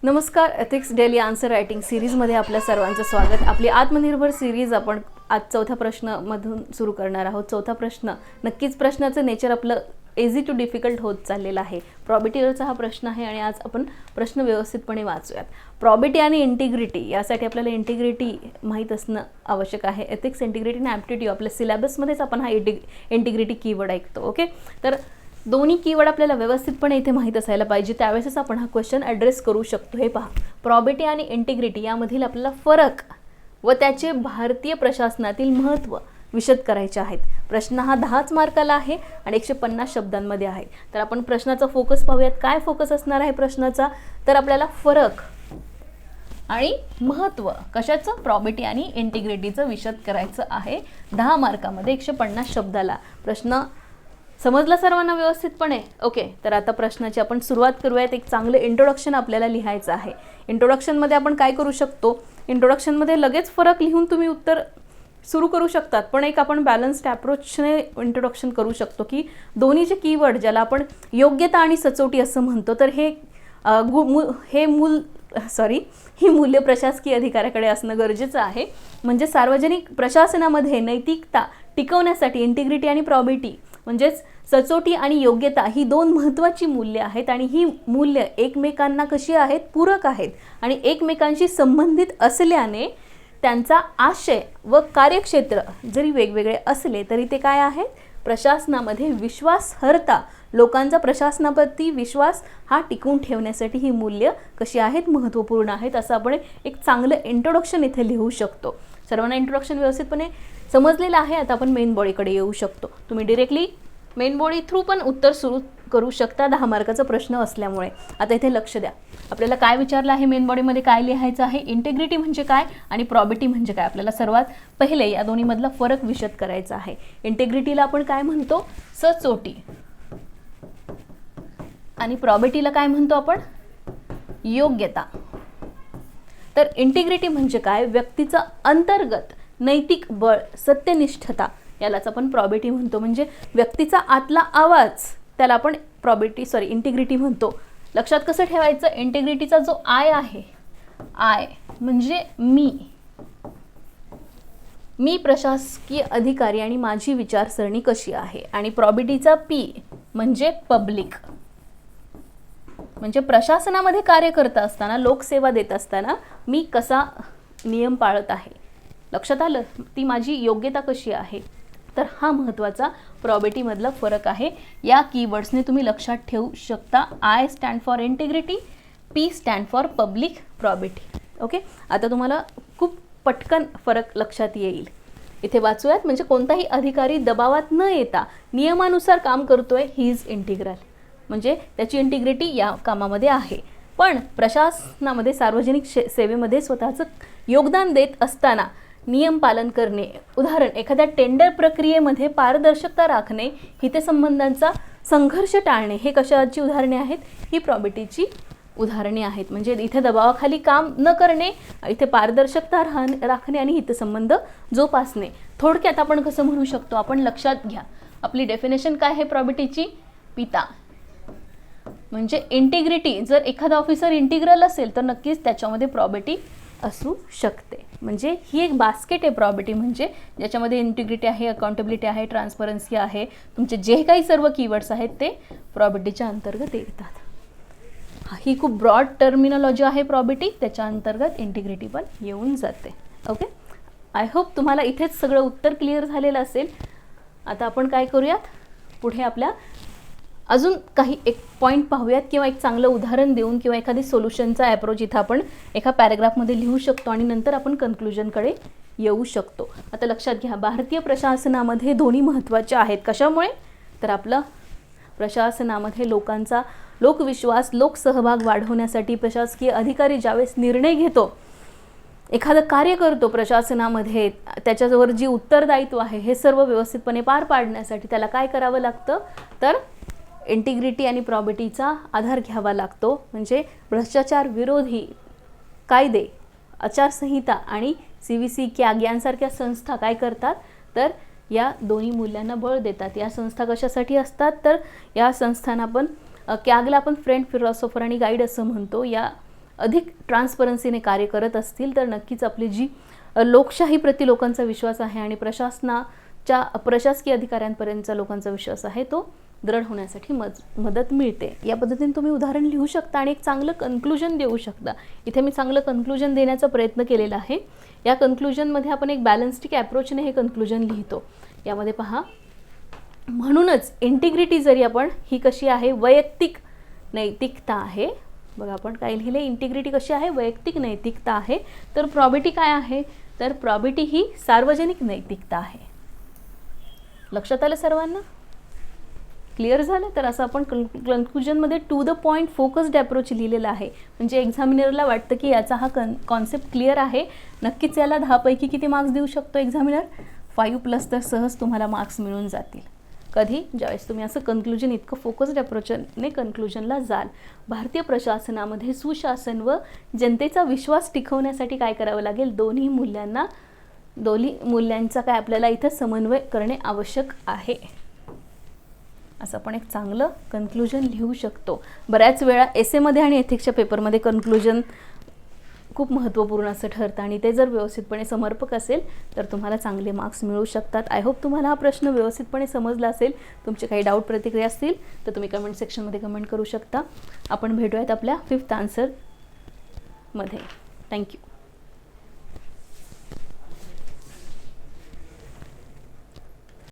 नमस्कार. Ethics daily answer writing सिरीजमध्ये आपल्या सर्वांचं स्वागत. आपली आत्मनिर्भर सिरीज आपण आज चौथ्या प्रश्नामधून सुरू करणार आहोत. चौथा प्रश्न, नक्कीच प्रश्नाचं नेचर आपलं इझी टू डिफिकल्ट होत चाललेलं आहे. प्रॉबिटीवरचा हा प्रश्न आहे आणि आज आपण प्रश्न व्यवस्थितपणे वाचूयात. प्रॉबिटी आणि इंटिग्रिटी, यासाठी आपल्याला इंटिग्रिटी माहीत असणं आवश्यक आहे. एथिक्स, इंटिग्रिटी आणि ॲप्टिट्यूड आपल्या सिलेबसमध्येच आपण हा इंटिग्रिटी कीवर्ड ऐकतो. ओके, तर दोन्ही कीवर्ड आपल्याला व्यवस्थितपणे इथे माहीत असायला पाहिजे, त्यावेळेसच आपण हा क्वेश्चन ॲड्रेस करू शकतो. हे पहा, प्रॉबिटी आणि इंटिग्रिटी यामधील आपल्याला फरक व त्याचे भारतीय प्रशासनातील महत्त्व विशद करायचे आहेत. प्रश्न हा 10च मार्काला आहे आणि 150 शब्दांमध्ये आहे. तर आपण प्रश्नाचा फोकस पाहूयात. काय फोकस असणार आहे प्रश्नाचा? तर आपल्याला फरक आणि महत्त्व कशाचं? प्रॉबिटी आणि इंटिग्रिटीचं विशद करायचं आहे 10 मार्कामध्ये 150 शब्दाला. प्रश्न समजला सर्वांना व्यवस्थितपणे? ओके, तर आता प्रश्नाची आपण सुरुवात करूयात. एक चांगलं इंट्रोडक्शन आपल्याला लिहायचं आहे. इंट्रोडक्शनमध्ये आपण काय करू शकतो? इंट्रोडक्शनमध्ये लगेच फरक लिहून तुम्ही उत्तर सुरू करू शकतात, पण एक आपण बॅलन्स्ड अप्रोचने इंट्रोडक्शन करू शकतो की दोन्हीचे कीवर्ड, ज्याला आपण योग्यता आणि सचोटी असं म्हणतो, तर ही मूल्य प्रशासकीय अधिकाऱ्याकडे असणं गरजेचं आहे. म्हणजे सार्वजनिक प्रशासनामध्ये नैतिकता टिकवण्यासाठी इंटिग्रिटी आणि प्रॉबिटी म्हणजेच सचोटी आणि योग्यता ही दोन महत्त्वाची मूल्ये आहेत आणि ही मूल्य एकमेकांना कशी आहेत? पूरक आहेत आणि एकमेकांशी संबंधित असल्याने त्यांचा आशय व कार्यक्षेत्र जरी वेगवेगळे असले तरी ते काय आहेत? प्रशासनामध्ये विश्वासार्हता, लोकांचा प्रशासनाप्रती विश्वास हा टिकवून ठेवण्यासाठी ही मूल्य कशी आहेत? महत्त्वपूर्ण आहेत. असं आपण एक चांगलं इंट्रोडक्शन इथे लिहू शकतो. सर्वांना इंट्रोडक्शन व्यवस्थितपणे समजलेलं आहे. आता आपण मेन बॉडीकडे येऊ शकतो. तुम्ही डिरेक्टली मेन बॉडी थ्रू पण उत्तर सुरू करू शकता 10 मार्काचा प्रश्न असल्यामुळे. आता इथे लक्ष द्या, आपल्याला काय विचारलं आहे? मेन बॉडीमध्ये काय लिहायचं आहे? इंटिग्रिटी म्हणजे काय आणि प्रॉबिटी म्हणजे काय? आपल्याला सर्वात पहिले या दोन्हीमधला फरक विशद करायचा आहे. इंटिग्रिटीला आपण काय म्हणतो? सचोटी. आणि प्रॉबिटीला काय म्हणतो आपण? योग्यता. तर इंटिग्रिटी म्हणजे काय? व्यक्तीचं अंतर्गत नैतिक बळ, सत्यनिष्ठता, यालाच आपण प्रॉबिटी म्हणतो. म्हणजे व्यक्तीचा आतला आवाज, त्याला आपण इंटिग्रिटी म्हणतो. लक्षात कसं ठेवायचं? इंटिग्रिटीचा जो आय आहे, आय म्हणजे मी प्रशासकीय अधिकारी आणि माझी विचारसरणी कशी आहे. आणि प्रॉबिटीचा पी म्हणजे पब्लिक, म्हणजे प्रशासनामध्ये कार्य करत असताना, लोकसेवा देत असताना मी कसा नियम पाळत आहे. लक्षात आलं? ती माझी योग्यता कशी आहे. तर हा महत्त्वाचा प्रॉबिटीमधला फरक आहे. या कीवर्ड्सने तुम्ही लक्षात ठेवू शकता. I stand for integrity, P stand for public probity. Okay, आता तुम्हाला खूप पटकन फरक लक्षात येईल. इथे वाचूयात. म्हणजे कोणताही अधिकारी दबावात न येता नियमानुसार काम करतोय, ही इज इंटिग्रल. म्हणजे त्याची इंटिग्रिटी या कामामध्ये आहे. पण प्रशासनामध्ये, सार्वजनिक सेवेमध्ये स्वतःचं योगदान देत असताना नियम पालन करणे, उदाहरण एखाद्या टेंडर प्रक्रियेमध्ये पारदर्शकता राखणे, हितसंबंधांचा संघर्ष टाळणे, हे कशाची उदाहरणे आहेत? ही प्रॉबिटीची उदाहरणे आहेत. म्हणजे इथे दबावाखाली काम न करणे, इथे पारदर्शकता राखणे आणि हितसंबंध जोपासणे. थोडक्यात आपण कसं म्हणू शकतो? आपण लक्षात घ्या, आपली डेफिनेशन काय आहे प्रॉबिटीची? पिता. म्हणजे इंटिग्रिटी, जर एखादा ऑफिसर इंटिग्रल असेल तर नक्कीच त्याच्यामध्ये प्रॉबिटी असू शकते. म्हणजे ही एक बास्केट आहे प्रॉबिटी, म्हणजे ज्याच्यामध्ये इंटिग्रिटी आहे, अकाउंटेबिलिटी आहे, ट्रान्सपरन्सी आहे. तुमचे जे काही सर्व कीवर्ड्स आहेत ते प्रॉबिटीच्या अंतर्गत येतात. ही खूप ब्रॉड टर्मिनॉलॉजी आहे प्रॉबिटी, त्याच्या अंतर्गत इंटिग्रिटी पण येऊन जाते. ओके, आय होप तुम्हाला इथेच सगळं उत्तर क्लिअर झालेलं असेल. आता आपण काय करूयात? पुढे आपल्या अजून काही एक पॉईंट पाहूयात, किंवा एक चांगलं उदाहरण देऊन किंवा एखादी सोल्युशनचा ॲप्रोच इथं आपण एका पॅराग्राफमध्ये लिहू शकतो आणि नंतर आपण कन्क्लुजनकडे येऊ शकतो. आता लक्षात घ्या, भारतीय प्रशासनामध्ये दोन्ही महत्त्वाचे आहेत. कशामुळे? तर आपलं प्रशासनामध्ये लोकांचा लोकविश्वास, लोकसहभाग वाढवण्यासाठी प्रशासकीय अधिकारी ज्यावेळेस निर्णय घेतो, एखादं कार्य करतो प्रशासनामध्ये, त्याच्याजवळ जी उत्तरदायित्व आहे हे सर्व व्यवस्थितपणे पार पाडण्यासाठी त्याला काय करावं लागतं? तर इंटिग्रिटी आणि प्रॉबिटीचा आधार घ्यावा लागतो. म्हणजे भ्रष्टाचार विरोधी कायदे, आचारसंहिता आणि CVC, कॅग यांसारख्या संस्था काय करतात? तर या दोन्ही मूल्यांना बळ देतात. या संस्था कशासाठी असतात? तर या संस्थांना आपण कॅगला आपण फ्रेंड, फिलॉसॉफर आणि गाईड असं म्हणतो. या अधिक ट्रान्सपरन्सीने कार्य करत असतील तर नक्कीच आपली जी लोकशाही प्रति लोकांचा विश्वास आहे आणि प्रशासकीय अधिकाऱ्यांपर्यंतचा लोकांचा विश्वास आहे तो दृढ होण्यासाठी मदत मिळते. या पद्धतीने तुम्ही उदाहरण लिहू शकता आणि एक चांगलं कन्क्लुजन देऊ शकता. इथे मी चांगलं कन्क्लुजन देण्याचा प्रयत्न केलेला आहे. या कन्क्लुजनमध्ये आपण एक बॅलन्स्टिक ॲप्रोचने हे कन्क्लुजन लिहितो. यामध्ये पहा, म्हणूनच इंटिग्रिटी जरी आपण ही कशी आहे, वैयक्तिक नैतिकता आहे. बघा आपण काय लिहिले, इंटिग्रिटी कशी आहे, वैयक्तिक नैतिकता आहे. तर प्रॉबिटी काय आहे, तर प्रॉबिटी ही सार्वजनिक नैतिकता आहे. लक्षात आलं सर्वांना? क्लिअर झालं? तर असं आपण कन्क्लुजनमध्ये to the point focused approach लिहिलेला आहे. म्हणजे एक्झामिनरला वाटतं की याचा हा कॉन्सेप्ट क्लिअर आहे. नक्कीच याला 10 पैकी किती मार्क्स देऊ शकतो एक्झामिनर? 5+ तर सहज तुम्हाला मार्क्स मिळून जातील. कधी? ज्यावेळेस तुम्ही असं कन्क्लुजन इतकं फोकस्ड अप्रोचने कन्क्लुजनला जाल. भारतीय प्रशासनामध्ये सुशासन व जनतेचा विश्वास टिकवण्यासाठी काय करावं लागेल? दोन्ही मूल्यांचा काय आपल्याला इथं समन्वय करणे आवश्यक आहे. असं आपण एक चांगलं कन्क्लुजन लिहू शकतो. बऱ्याच वेळा एसेमध्ये आणि एथिक्सच्या पेपरमध्ये कन्क्लुजन खूप महत्त्वपूर्ण असं ठरतं आणि ते जर व्यवस्थितपणे समर्पक असेल तर तुम्हाला चांगले मार्क्स मिळू शकतात. आय होप तुम्हाला हा प्रश्न व्यवस्थितपणे समजला असेल. तुमचे काही डाऊट प्रतिक्रिया असतील तर तुम्ही कमेंट सेक्शनमध्ये कमेंट करू शकता. आपण भेटूयात आपल्या 5th आन्सरमध्ये. थँक्यू.